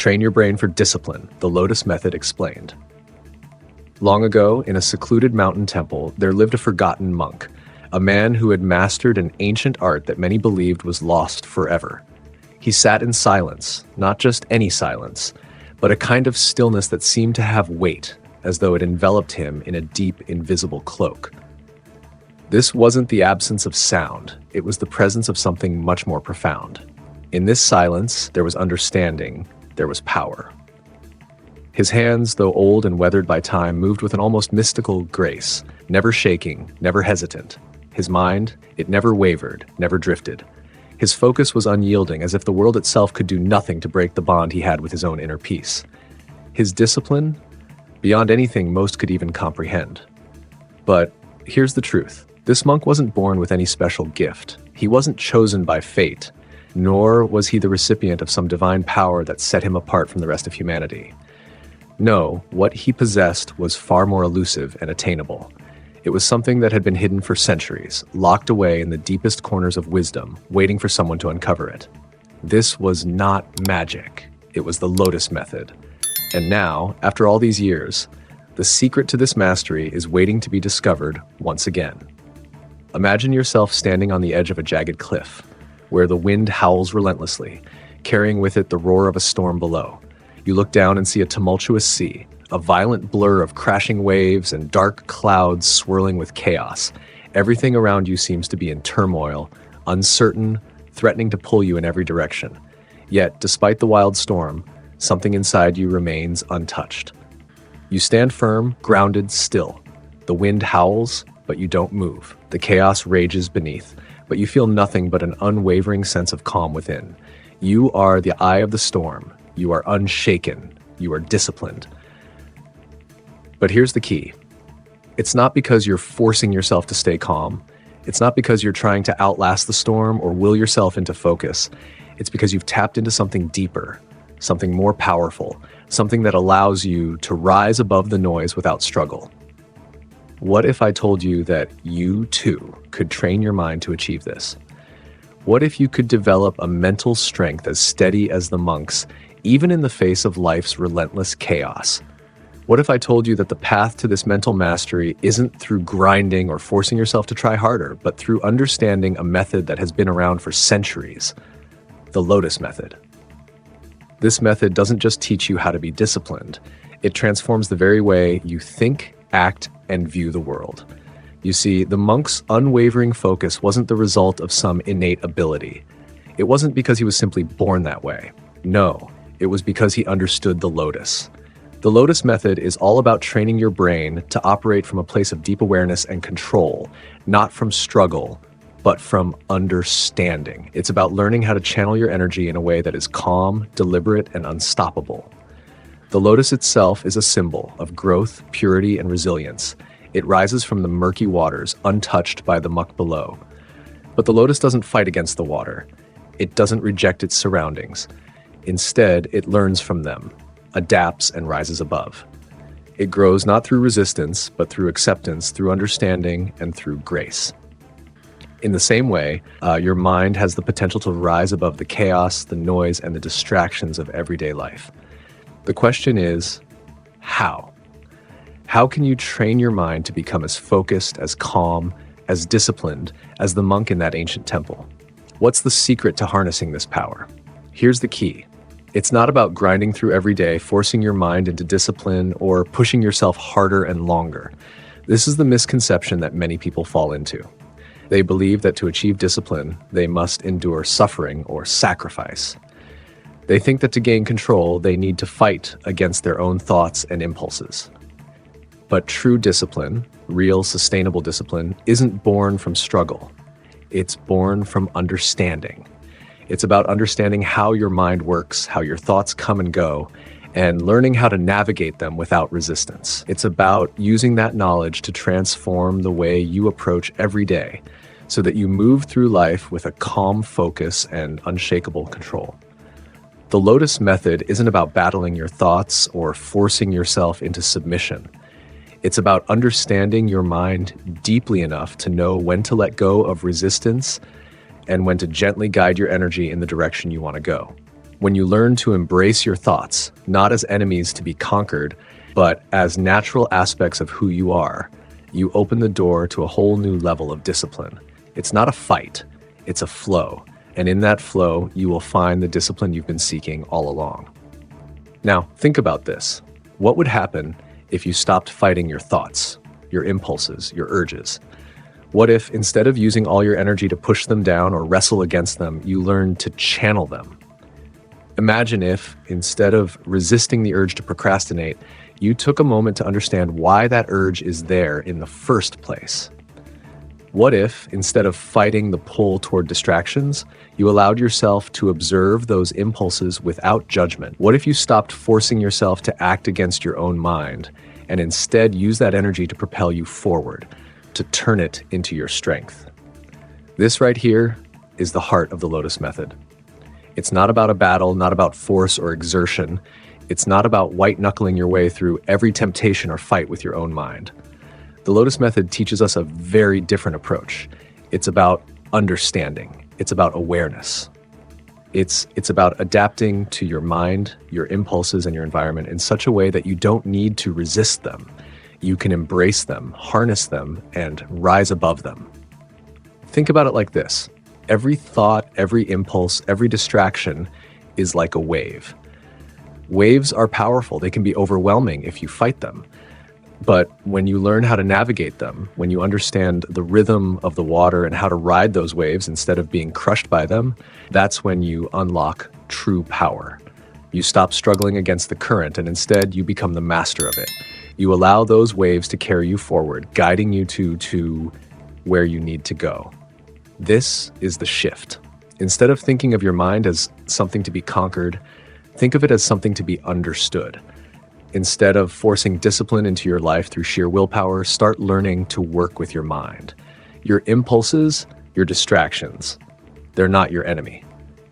Train your brain for discipline, the Lotus Method explained. Long ago, in a secluded mountain temple, there lived a forgotten monk, a man who had mastered an ancient art that many believed was lost forever. He sat in silence, not just any silence, but a kind of stillness that seemed to have weight, as though it enveloped him in a deep, invisible cloak. This wasn't the absence of sound, it was the presence of something much more profound. In this silence, there was understanding, there was power. His hands, though old and weathered by time, moved with an almost mystical grace, never shaking, never hesitant. His mind, it never wavered, never drifted. His focus was unyielding, as if the world itself could do nothing to break the bond he had with his own inner peace. His discipline, beyond anything most could even comprehend. But here's the truth. This monk wasn't born with any special gift. He wasn't chosen by fate, nor was he the recipient of some divine power that set him apart from the rest of humanity. No, what he possessed was far more elusive and attainable. It was something that had been hidden for centuries, locked away in the deepest corners of wisdom, waiting for someone to uncover it. This was not magic. It was the Lotus Method. And now, after all these years, the secret to this mastery is waiting to be discovered once again. Imagine yourself standing on the edge of a jagged cliff, where the wind howls relentlessly, carrying with it the roar of a storm below. You look down and see a tumultuous sea, a violent blur of crashing waves and dark clouds swirling with chaos. Everything around you seems to be in turmoil, uncertain, threatening to pull you in every direction. Yet, despite the wild storm, something inside you remains untouched. You stand firm, grounded, still. The wind howls, but you don't move. The chaos rages beneath, but you feel nothing but an unwavering sense of calm within. You are the eye of the storm. You are unshaken. You are disciplined. But here's the key. It's not because you're forcing yourself to stay calm. It's not because you're trying to outlast the storm or will yourself into focus. It's because you've tapped into something deeper, something more powerful, something that allows you to rise above the noise without struggle. What if I told you that you, too, could train your mind to achieve this? What if you could develop a mental strength as steady as the monks, even in the face of life's relentless chaos? What if I told you that the path to this mental mastery isn't through grinding or forcing yourself to try harder, but through understanding a method that has been around for centuries, the Lotus Method? This method doesn't just teach you how to be disciplined, it transforms the very way you think, act, and view the world. You see, the monk's unwavering focus wasn't the result of some innate ability. It wasn't because he was simply born that way. No, it was because he understood the lotus. The Lotus Method is all about training your brain to operate from a place of deep awareness and control, not from struggle, but from understanding. It's about learning how to channel your energy in a way that is calm, deliberate, and unstoppable. The lotus itself is a symbol of growth, purity, and resilience. It rises from the murky waters, untouched by the muck below. But the lotus doesn't fight against the water. It doesn't reject its surroundings. Instead, it learns from them, adapts, and rises above. It grows not through resistance, but through acceptance, through understanding, and through grace. In the same way, your mind has the potential to rise above the chaos, the noise, and the distractions of everyday life. The question is, how? How can you train your mind to become as focused, as calm, as disciplined as the monk in that ancient temple? What's the secret to harnessing this power? Here's the key. It's not about grinding through every day, forcing your mind into discipline, or pushing yourself harder and longer. This is the misconception that many people fall into. They believe that to achieve discipline, they must endure suffering or sacrifice. They think that to gain control, they need to fight against their own thoughts and impulses. But true discipline, real sustainable discipline, isn't born from struggle. It's born from understanding. It's about understanding how your mind works, how your thoughts come and go, and learning how to navigate them without resistance. It's about using that knowledge to transform the way you approach every day so that you move through life with a calm focus and unshakable control. The Lotus Method isn't about battling your thoughts or forcing yourself into submission. It's about understanding your mind deeply enough to know when to let go of resistance and when to gently guide your energy in the direction you want to go. When you learn to embrace your thoughts, not as enemies to be conquered, but as natural aspects of who you are, you open the door to a whole new level of discipline. It's not a fight, it's a flow. And in that flow, you will find the discipline you've been seeking all along. Now, think about this. What would happen if you stopped fighting your thoughts, your impulses, your urges? What if, instead of using all your energy to push them down or wrestle against them, you learned to channel them? Imagine if, instead of resisting the urge to procrastinate, you took a moment to understand why that urge is there in the first place. What if, instead of fighting the pull toward distractions, you allowed yourself to observe those impulses without judgment? What if you stopped forcing yourself to act against your own mind and instead use that energy to propel you forward, to turn it into your strength? This right here is the heart of the Lotus Method. It's not about a battle, not about force or exertion. It's not about white-knuckling your way through every temptation or fight with your own mind. The Lotus Method teaches us a very different approach. It's about understanding. It's about awareness. It's about adapting to your mind, your impulses, and your environment in such a way that you don't need to resist them. You can embrace them, harness them, and rise above them. Think about it like this. Every thought, every impulse, every distraction is like a wave. Waves are powerful. They can be overwhelming if you fight them. But when you learn how to navigate them, when you understand the rhythm of the water and how to ride those waves instead of being crushed by them, that's when you unlock true power. You stop struggling against the current and instead you become the master of it. You allow those waves to carry you forward, guiding you to where you need to go. This is the shift. Instead of thinking of your mind as something to be conquered, think of it as something to be understood. Instead of forcing discipline into your life through sheer willpower, start learning to work with your mind. Your impulses, your distractions, they're not your enemy.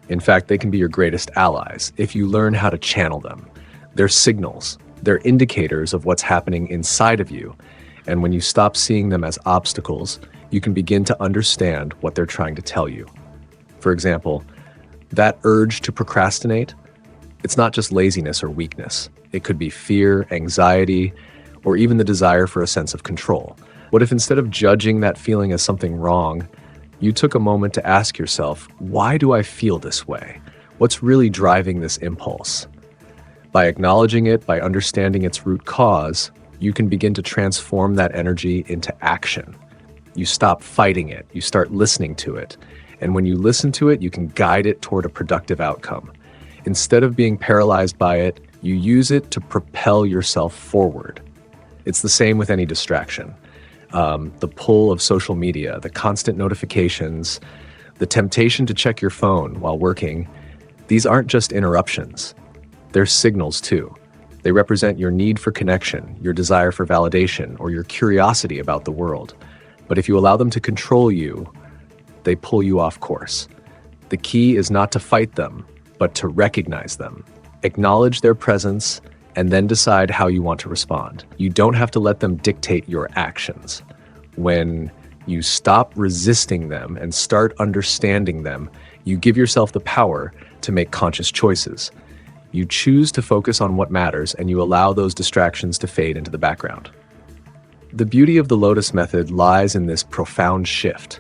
In fact, they can be your greatest allies if you learn how to channel them. They're signals. They're indicators of what's happening inside of you. And when you stop seeing them as obstacles, you can begin to understand what they're trying to tell you. For example, that urge to procrastinate, it's not just laziness or weakness. It could be fear, anxiety, or even the desire for a sense of control. What if instead of judging that feeling as something wrong, you took a moment to ask yourself, why do I feel this way? What's really driving this impulse? By acknowledging it, by understanding its root cause, you can begin to transform that energy into action. You stop fighting it, you start listening to it. And when you listen to it, you can guide it toward a productive outcome. Instead of being paralyzed by it, you use it to propel yourself forward. It's the same with any distraction. The pull of social media, the constant notifications, the temptation to check your phone while working, these aren't just interruptions. They're signals too. They represent your need for connection, your desire for validation, or your curiosity about the world. But if you allow them to control you, they pull you off course. The key is not to fight them, but to recognize them. Acknowledge their presence, and then decide how you want to respond. You don't have to let them dictate your actions. When you stop resisting them and start understanding them, you give yourself the power to make conscious choices. You choose to focus on what matters, and you allow those distractions to fade into the background. The beauty of the Lotus Method lies in this profound shift.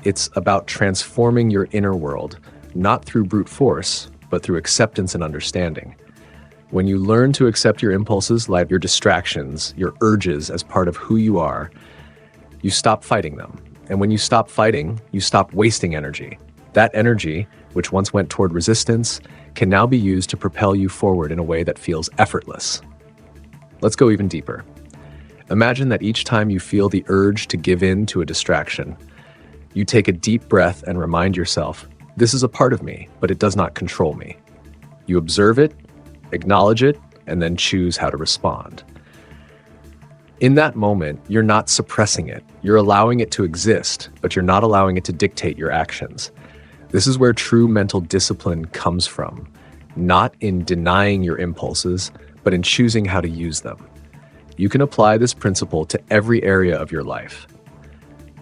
It's about transforming your inner world, not through brute force, but through acceptance and understanding. When you learn to accept your impulses, like your distractions, your urges as part of who you are, you stop fighting them. And when you stop fighting, you stop wasting energy. That energy, which once went toward resistance, can now be used to propel you forward in a way that feels effortless. Let's go even deeper. Imagine that each time you feel the urge to give in to a distraction, you take a deep breath and remind yourself, this is a part of me, but it does not control me. You observe it, acknowledge it, and then choose how to respond. In that moment, you're not suppressing it. You're allowing it to exist, but you're not allowing it to dictate your actions. This is where true mental discipline comes from, not in denying your impulses, but in choosing how to use them. You can apply this principle to every area of your life.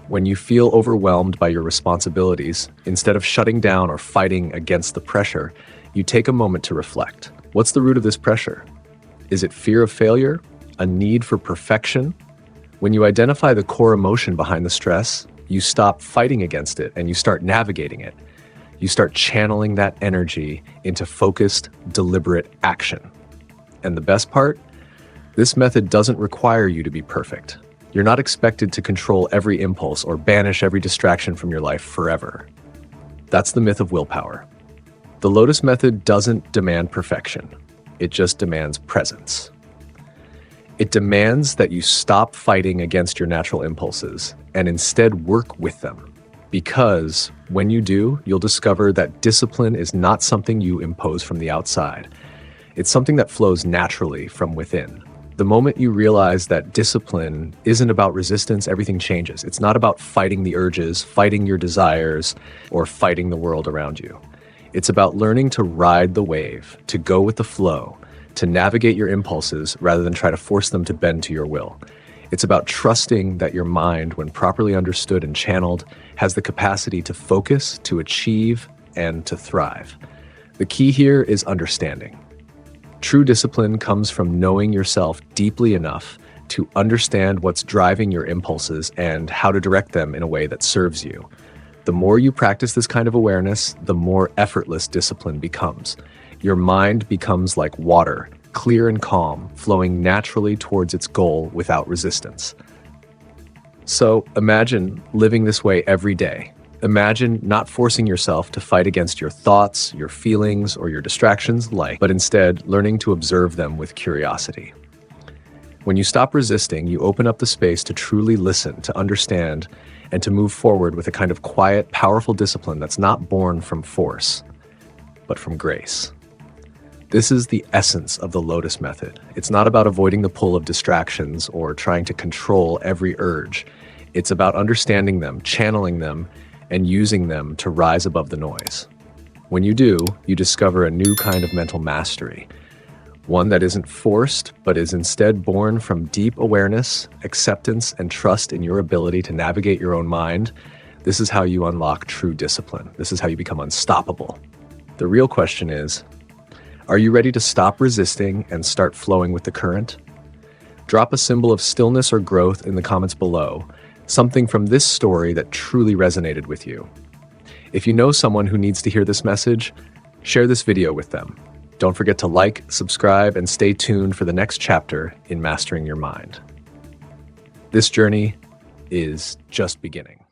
When you feel overwhelmed by your responsibilities, instead of shutting down or fighting against the pressure, You take a moment to reflect. What's the root of this pressure? Is it fear of failure? A need for perfection? When you identify the core emotion behind the stress, you stop fighting against it and you start navigating it. You start channeling that energy into focused, deliberate action. And the best part? This method doesn't require you to be perfect. You're not expected to control every impulse or banish every distraction from your life forever. That's the myth of willpower. The Lotus Method doesn't demand perfection. It just demands presence. It demands that you stop fighting against your natural impulses and instead work with them. Because when you do, you'll discover that discipline is not something you impose from the outside. It's something that flows naturally from within. The moment you realize that discipline isn't about resistance, everything changes. It's not about fighting the urges, fighting your desires, or fighting the world around you. It's about learning to ride the wave, to go with the flow, to navigate your impulses rather than try to force them to bend to your will. It's about trusting that your mind, when properly understood and channeled, has the capacity to focus, to achieve, and to thrive. The key here is understanding. True discipline comes from knowing yourself deeply enough to understand what's driving your impulses and how to direct them in a way that serves you. The more you practice this kind of awareness, the more effortless discipline becomes. Your mind becomes like water, clear and calm, flowing naturally towards its goal without resistance. So imagine living this way every day. Imagine not forcing yourself to fight against your thoughts, your feelings, or your distractions but instead learning to observe them with curiosity. When you stop resisting, you open up the space to truly listen, to understand, and to move forward with a kind of quiet, powerful discipline that's not born from force, but from grace. This is the essence of the Lotus Method. It's not about avoiding the pull of distractions or trying to control every urge. It's about understanding them, channeling them, and using them to rise above the noise. When you do, you discover a new kind of mental mastery, one that isn't forced, but is instead born from deep awareness, acceptance, and trust in your ability to navigate your own mind. This is how you unlock true discipline. This is how you become unstoppable. The real question is, are you ready to stop resisting and start flowing with the current? Drop a symbol of stillness or growth in the comments below, something from this story that truly resonated with you. If you know someone who needs to hear this message, share this video with them. Don't forget to like, subscribe, and stay tuned for the next chapter in Mastering Your Mind. This journey is just beginning.